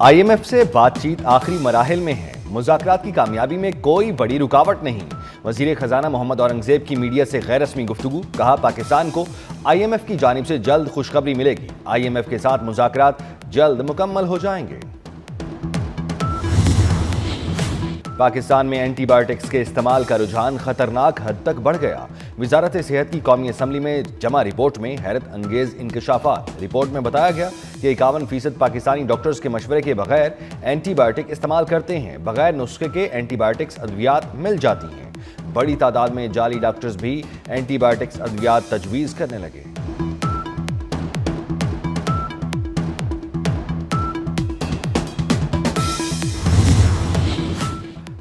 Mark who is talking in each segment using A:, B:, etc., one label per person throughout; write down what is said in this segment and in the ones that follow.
A: IMF से बातचीत आखिरी मराहिल में है। मुज़ाकरात की कामयाबी में कोई बड़ी रुकावट नहीं। वज़ीर खजाना मोहम्मद औरंगज़ेब की मीडिया से गैर रस्मी गुफ्तगू। कहा, पाकिस्तान को आईएमएफ की जानिब से जल्द खुशखबरी मिलेगी। आईएमएफ के साथ मुज़ाकरात जल्द मुकम्मल हो जाएंगे। पाकिस्तान में एंटीबायोटिक्स के इस्तेमाल का रुझान खतरनाक हद तक बढ़ गया। वजारत सेहत की कौमी असम्बली में जमा रिपोर्ट में हैरत अंगेज इंकशाफात। रिपोर्ट में बताया गया कि 51% पाकिस्तानी डॉक्टर्स के मशवरे के बगैर एंटीबायोटिक इस्तेमाल करते हैं। बगैर नुस्खे के एंटीबायोटिक्स अद्वियात मिल जाती हैं। बड़ी तादाद में जाली डॉक्टर्स भी एंटीबायोटिक्स अद्वियात तजवीज़ करने लगे।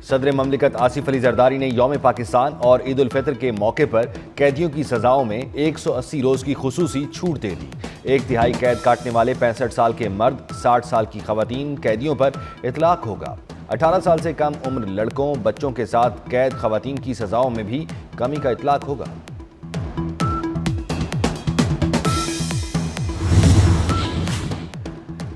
A: सदर ममलिकत आसिफ अली जरदारी ने यौम पाकिस्तान और ईद उल फितर के मौके पर कैदियों की सजाओं में 180 रोज की खुसूसी छूट दे दी। 1/3 कैद काटने वाले 65 साल के मर्द, 60 साल की खवातीन कैदियों पर इतलाक होगा। 18 साल से कम उम्र लड़कों, बच्चों के साथ कैद खवातीन की सजाओं में भी कमी का इतलाक होगा।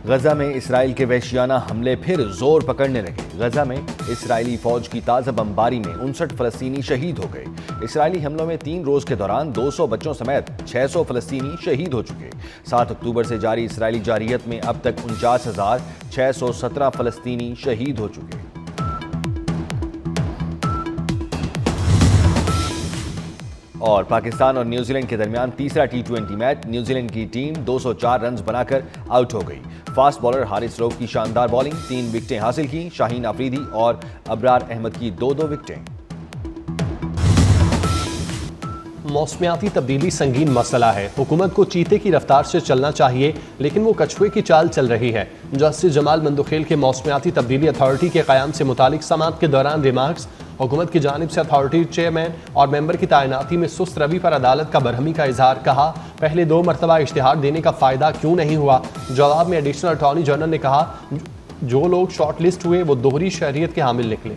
A: गजा में इसराइल के वहशियाना हमले फिर जोर पकड़ने लगे। गजा में इसराइली फौज की ताज़ा बमबारी में 59 फलस्तीनी शहीद हो गए। इसराइली हमलों में 3 रोज के दौरान 200 बच्चों समेत 600 फलस्तीनी शहीद हो चुके। 7 अक्टूबर से जारी इसराइली जारियत में अब तक 49,617 फलस्तीनी शहीद हो चुके। और पाकिस्तान और न्यूजीलैंड के दरमियान तीसरा T20 मैच। न्यूजीलैंड की टीम 204 रन बनाकर आउट हो गई। फास्ट बॉलर हारिस रऊफ की शानदार बॉलिंग, 3 विकेटें हासिल की। शाहीन आफरीदी और अबरार अहमद की 2-2 विकेटें।
B: मौसमियाती तब्दीली संगीन मसला है। हुकूमत को चीते की रफ्तार से चलना चाहिए, लेकिन वो कछुए की चाल चल रही है। जस्टिस जमाल मंदुखेल के मौसमियाती तब्दीली अथॉरिटी के क़याम से मुतालिक समाअत के दौरान रिमार्क्स। हुकूमत की जानिब से अथॉरिटी चेयरमैन और मेंबर की तैनाती में सुस्त रवि पर अदालत का बरहमी का इजहार। कहा, पहले 2 मरतबा इश्तिहार देने का फ़ायदा क्यों नहीं हुआ। जवाब में एडिशनल अटॉर्नी जनरल ने कहा, जो लोग शॉर्ट लिस्ट हुए वो दोहरी शहरियत के हामिल निकले।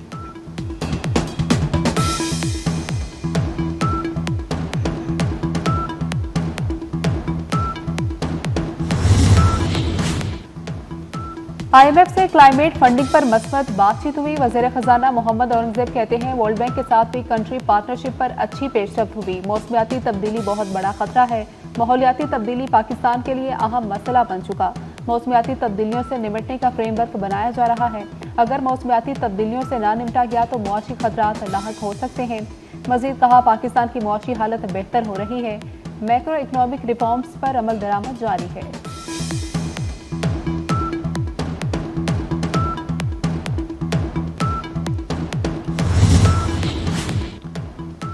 C: आईएमएफ से क्लाइमेट फंडिंग पर मसबत बातचीत हुई। वज़ीर खजाना मोहम्मद औरंगज़ेब कहते हैं, वर्ल्ड बैंक के साथ भी कंट्री पार्टनरशिप पर अच्छी पेशरफ्त हुई। मौसमियाती तब्दीली बहुत बड़ा खतरा है। माहौलियाती तब्दीली पाकिस्तान के लिए अहम मसला बन चुका। मौसमियाती तब्दीलियों से निपटने का फ्रेमवर्क बनाया जा रहा है। अगर मौसमियाती तब्दीलियों से ना निपटा गया तो मुआशी खतरात लाहक हो सकते हैं। मजीद कहा, पाकिस्तान की मुआशी हालत बेहतर हो रही है। मैक्रो इकनॉमिक रिफॉर्म्स पर अमल दरामद जारी है।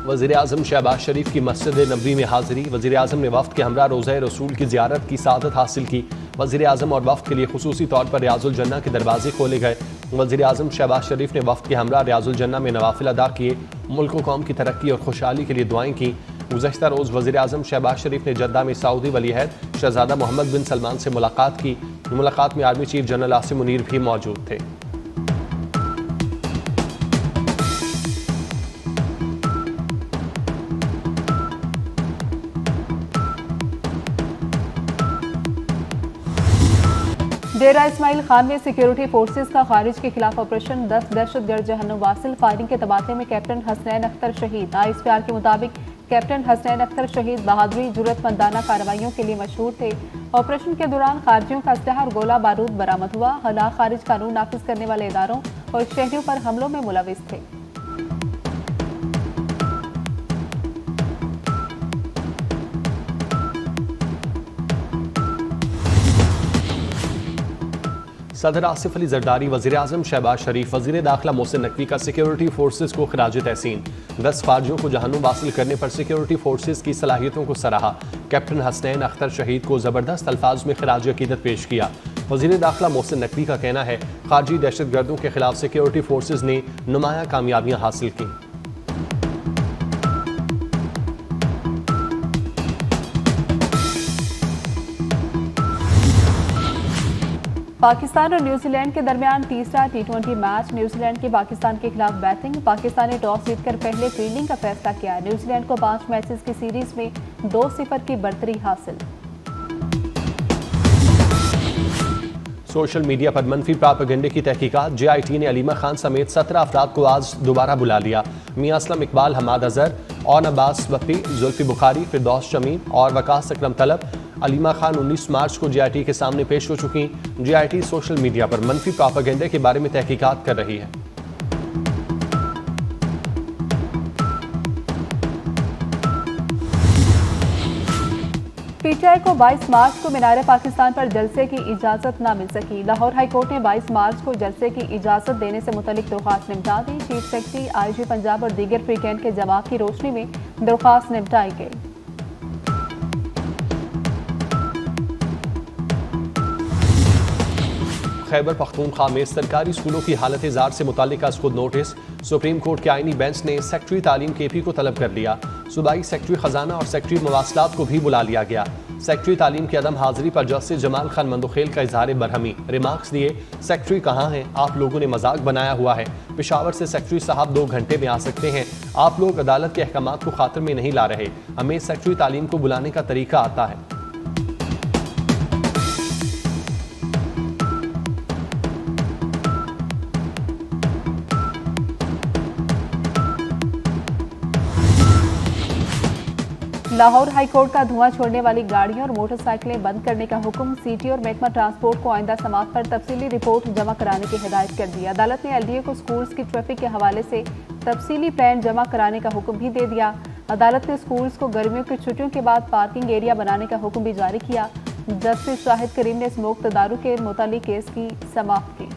B: वज़ीर आज़म शहबाज शरीफ की मस्जिद नबवी में हाजिरी। वज़ीर आज़म ने वफ़द के हमरा रोज़ा रसूल की ज़ियारत की सादत हासिल की। वज़ीर आज़म और वफ़द के लिए खुसूसी तौर पर रियाजुल जन्ना के दरवाजे खोले गए। वज़ीर आज़म शहबाज शरीफ ने वफ़द के हमरा रियाजुल जन्ना में नवाफिल अदा किए। मुल्क व कौम की तरक्की और खुशहाली के लिए दुआएं की। गुज़श्ता रोज़ वज़ीर आज़म शहबाज शरीफ ने जद्दा में सऊदी वलीअहद शहज़ादा मोहम्मद बिन सलमान से मुलाकात की। मुलाकात में army chief general Asim Munir भी मौजूद थे।
C: डेरा इस्माइल खान में सिक्योरिटी फोर्सेस का खारिज के खिलाफ ऑपरेशन 10 दहशतगर्द जहन्नुम वासिल। फायरिंग के तबादले में कैप्टन हसनैन अख्तर शहीद। ISPR के मुताबिक कैप्टन हसनैन अख्तर शहीद बहादुरी जुर्रतमंदाना कार्रवाइयों के लिए मशहूर थे। ऑपरेशन के दौरान खारजियों का असलहा और गोला बारूद बरामद हुआ। हला खारिज कानून नाफिज करने वाले इदारों और शहरियों पर हमलों में मुलविस थे।
B: सदर आसिफ अली जरदारी, वज़ीर आज़म शहबाज शरीफ, वज़ीर दाखिला मोहसिन नकवी का सिक्योरिटी फोर्सेस को खिराज तहसीन। 10 फार्जियों को जहन्नुम हासिल करने पर सिक्योरिटी फोर्सेस की सलाहियतों को सराहा। कैप्टन हसनैन अख्तर शहीद को ज़बरदस्त अल्फाज में खिराज अकीदत पेश किया। वज़ीर दाखिला मोहसिन नकवी का कहना है, खारजी दहशतगर्दों के खिलाफ सिक्योरिटी फोर्सेस ने नुमाया कामयाबियाँ हासिल की।
C: पाकिस्तान और न्यूजीलैंड के दरमियान तीसरा T20 मैच। न्यूजीलैंड की पाकिस्तान के खिलाफ बैटिंग। पाकिस्तान ने टॉस जीतकर पहले फील्डिंग का फैसला किया। न्यूजीलैंड को 5 मैचेस की सीरीज में 2-0 की बढ़तरी हासिल।
B: सोशल मीडिया पर मनफी प्रोपेगेंडे की तहकीकात। JIT ने अलीमा खान समेत 17 अफराद को आज दोबारा बुला लिया। मियां असलम इकबाल, हमाद अजहर, और अब्बास बप्पी, जुल्फी बुखारी, फिरदौस शमीम और वकास अकरम तलब। अलीमा खान 19 मार्च को JIT के सामने पेश हो चुकी। JIT सोशल मीडिया पर मनफी प्रोपेगेंडे के बारे में तहकीकात कर रही है।
C: PTI को 22 मार्च को मीनार पाकिस्तान पर जलसे की इजाजत न मिल सकी। लाहौर हाईकोर्ट ने 22 मार्च को जलसे की इजाजत देने से मुतल्लिक दरख्वास्त निपटा दी। चीफ सेक्रेटरी, IG पंजाब और दीगर फ्रीकेंड के जवाब की रोशनी में दरख्वास्त निपटाई गई।
B: खैबर पख्तूनख्वा में सरकारी स्कूलों की हालत जार से मुताल्लिक खुद नोटिस। सुप्रीम कोर्ट के आईनी बेंच ने सेक्रेटरी तालीम KP को तलब कर लिया। सूबाई सेक्रेटरी खजाना और सेक्रेटरी मवासलात को भी बुला लिया गया। सेक्रेटरी तालीम की अदम हाजिरी पर जस्टिस जमाल खान मंदोखेल का इजहार बरहमी। रिमार्क्स दिए, सेक्रेटरी कहाँ हैं? आप लोगों ने मजाक बनाया हुआ है। पेशावर से सेक्रेटरी साहब 2 घंटे में आ सकते हैं। आप लोग अदालत के अहकामात को खातिर में नहीं ला रहे। हमें सेक्रेटरी तालीम को बुलाने का तरीका आता है।
C: लाहौर हाईकोर्ट का धुआं छोड़ने वाली गाड़ियों और मोटरसाइकिलें बंद करने का हुक्म। CT और महकमा ट्रांसपोर्ट को आइंदा समात पर तफसीली रिपोर्ट जमा कराने की हिदायत कर दी। अदालत ने LDA को स्कूल्स की ट्रैफिक के हवाले से तफसीली प्लान जमा कराने का हुक्म भी दे दिया। अदालत ने स्कूल्स को गर्मियों की छुट्टियों के बाद पार्किंग एरिया बनाने का हुक्म भी जारी किया। जस्टिस शाहिद करीम ने स्मोक तदारुक के मुतालिक केस की समाप्त की।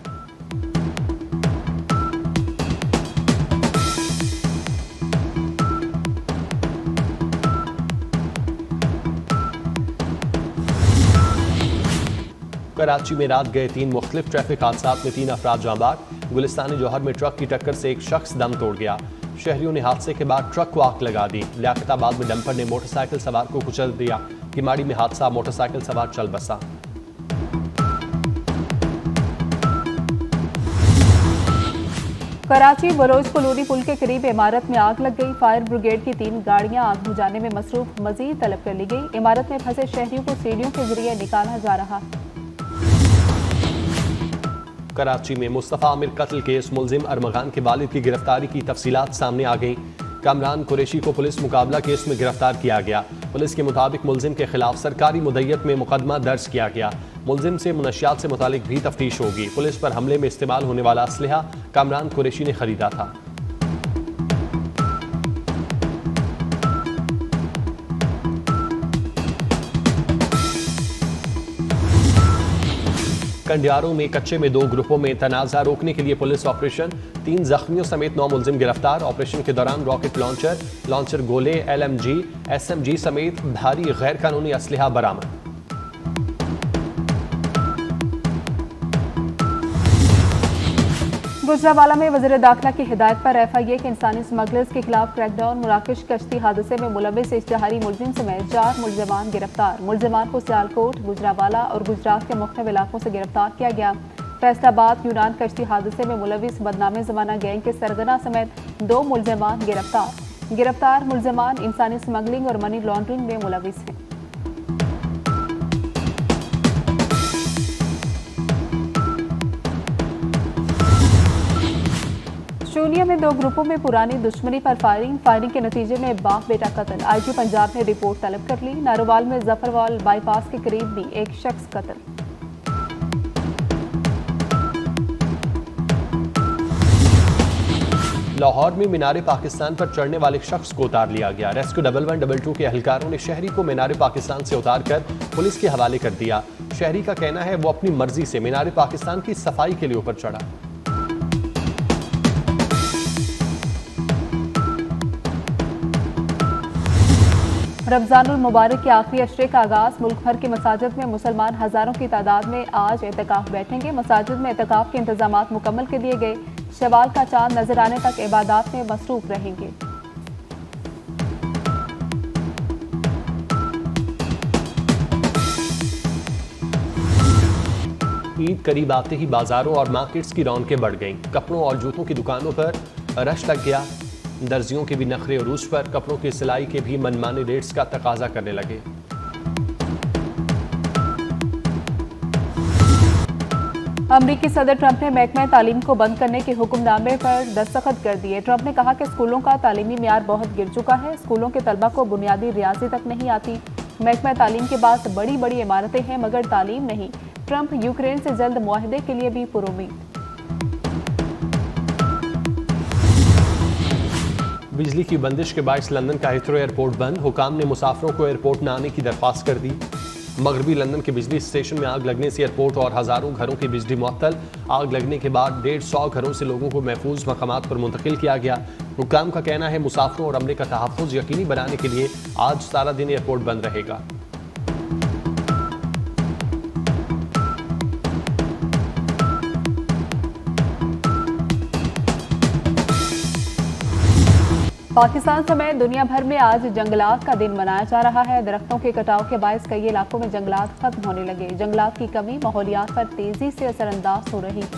B: कराची में रात गए 3 मुख्तलिफ ट्रैफिक हादसात में 3 अफराद जांबाग। गुलिस्तानी जौहर में ट्रक की टक्कर से एक शख्स दम तोड़ गया। शहरियों ने हादसे के बाद ट्रक को आग लगा दी। लियाकताबाद में डंपर ने मोटरसाइकिल सवार को कुचल दिया। किमाड़ी में हादसा, मोटरसाइकिल सवार चल बसा।
C: कराची बरोज कलोनी पुल के करीब इमारत में आग लग गई। फायर ब्रिगेड की 3 गाड़ियां आग बुझाने में मसरूफ। मजीद तलब कर ली गई। इमारत में फंसे शहरियों को सीढ़ियों के जरिए निकाला जा रहा है।
B: कराची में मुस्तफ़ा आमिर कत्ल केस मुलजिम अरमगान के वालिद की गिरफ्तारी की तफसीलात सामने आ गई। कामरान कुरैशी को पुलिस मुकाबला केस में गिरफ्तार किया गया। पुलिस के मुताबिक मुलजिम के खिलाफ सरकारी मुद्दत में मुकदमा दर्ज किया गया। मुलजिम से मुनशियात से मुतालिक भी तफ्तीश होगी। पुलिस पर हमले में इस्तेमाल होने वाला असलहा कामरान कुरैशी ने खरीदा था। कंडियारों में कच्चे में 2 ग्रुपों में तनाज़ा रोकने के लिए पुलिस ऑपरेशन। 3 जख्मियों समेत 9 मुलजिम गिरफ्तार। ऑपरेशन के दौरान रॉकेट लॉन्चर गोले, LMG, SMG समेत भारी गैर कानूनी असलहा बरामद।
C: गुजरावाला में वज़ीर दाखिला की हिदायत पर FIA के इंसानी स्मगलर्स के खिलाफ क्रैकडाउन। मुराकश कश्ती हादसे में मुलविस इश्तिहारी मुलजिम समेत 4 मुलजमान गिरफ्तार। मुलजमान को सियालकोट, गुजरावाला और गुजरात के मुख्तलिफ इलाकों से गिरफ्तार किया गया। फैसलाबाद यूनान कश्ती हादसे में मुलविस बदनामे ज़माना गैंग के सरगना समेत 2 मुलजमान गिरफ्तार मुलजमान इंसानी स्मगलिंग और मनी लॉन्ड्रिंग में मुलविस हैं। शूनिया में 2 ग्रुपों में पुरानी दुश्मनी पर फायरिंग के नतीजे में बाप बेटा कत्ल। IG पंजाब ने रिपोर्ट तलब कर ली। नारोवाल में जफरवाल बाईपास के करीब भी एक शख्स कत्ल।
B: लाहौर में मीनार पाकिस्तान पर चढ़ने वाले शख्स को उतार लिया गया। रेस्क्यू 1112 के एहलकारों ने शहरी को मीनार पाकिस्तान से उतार कर पुलिस के हवाले कर दिया। शहरी का कहना है वो अपनी मर्जी से मीनार पाकिस्तान की सफाई के लिए ऊपर चढ़ा।
C: रमजानुल मुबारक के आखिरी अशरे का आगाज। मुल्क भर की मसाजिद में मुसलमान हजारों की तादाद में आज एतकाफ बैठेंगे। मसाजिद में एतकाफ के इंतजामात मुकम्मल कर दिए गए। शवाल का चांद नजर आने तक इबादत में मसरूफ रहेंगे।
B: ईद करीब आते ही बाजारों और मार्केट्स की रौनकें बढ़ गईं। कपड़ों और जूतों की दुकानों पर रश लग गया। दर्जियों के भी नखरे और उस पर कपड़ों की सिलाई के भी मनमाने रेट्स का तकाजा करने लगे।
C: अमरीकी सदर ट्रंप ने महकमा तालीम को बंद करने के हुक्मनामे पर दस्तखत कर दिए। ट्रंप ने कहा कि स्कूलों का तालीमी मियार बहुत गिर चुका है, स्कूलों के तलबा को बुनियादी रियाजी तक नहीं आती। महकमा तालीम के पास बड़ी बड़ी इमारतें हैं मगर तालीम नहीं। ट्रंप यूक्रेन से जल्द मुआहदे के लिए भी पुरुमीद।
B: बिजली की बंदिश के बायस लंदन का हीथ्रो एयरपोर्ट बंद। हुकाम ने मुसाफिरों को एयरपोर्ट न आने की दरख्वास्त कर दी। मगरबी लंदन के बिजली स्टेशन में आग लगने से एयरपोर्ट और हजारों घरों की बिजली मुअत्तल। आग लगने के बाद 150 घरों से लोगों को महफूज मकामात पर मुंतकिल किया गया। हुकाम का कहना है मुसाफिरों और अमले का तहफ़्फ़ुज़ यकीनी बनाने के लिए आज सारा दिन एयरपोर्ट बंद रहेगा।
C: पाकिस्तान समेत दुनिया भर में आज जंगलात का दिन मनाया जा रहा है। दरख्तों के कटाव के बायस कई इलाकों में जंगलात खत्म होने लगे। जंगलात की कमी माहौलियात पर तेजी से असरअंदाज हो रही है।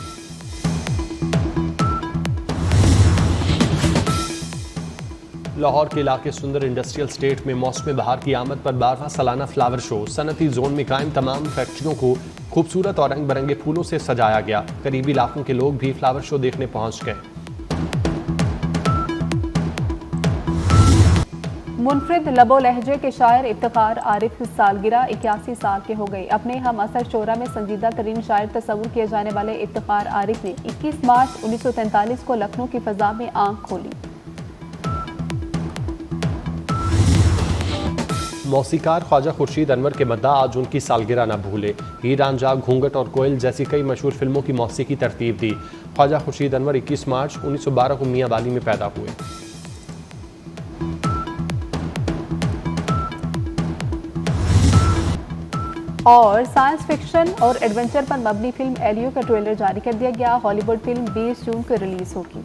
B: लाहौर के इलाके सुंदर इंडस्ट्रियल स्टेट में मौसम बहार की आमद पर 12वां सालाना फ्लावर शो सनती जोन में कायम तमाम फैक्ट्रियों को खूबसूरत और रंग बिरंगे फूलों से सजाया गया। करीबी इलाकों के लोग भी फ्लावर शो देखने पहुंच गए।
C: मुनफरिद लबो लहजे के शायर इफ्तिखार आरिफ की सालगिरह 81 साल के हो गई। अपने हम असर शोरा में संजीदा तरीन शायर तस्वुर किए जाने वाले इफ्तिखार आरिफ ने 21 मार्च 1943 को लखनऊ की फजा में आंख खोली।
B: मौसीकार ख्वाजा खुर्शीद अनवर के मद्दा आज उनकी सालगिरह न भूले। हीर रांझा, घूंघट और कोयल जैसी कई मशहूर फिल्मों की मौसीकी तरतीब दी। ख्वाजा खुर्शीद अनवर 21 मार्च 1912 को मियाँ वाली में पैदा हुए।
C: और साइंस फिक्शन और एडवेंचर पर मबनी फिल्म एलियो का ट्रेलर जारी कर दिया गया। हॉलीवुड फिल्म 20 जून को रिलीज होगी।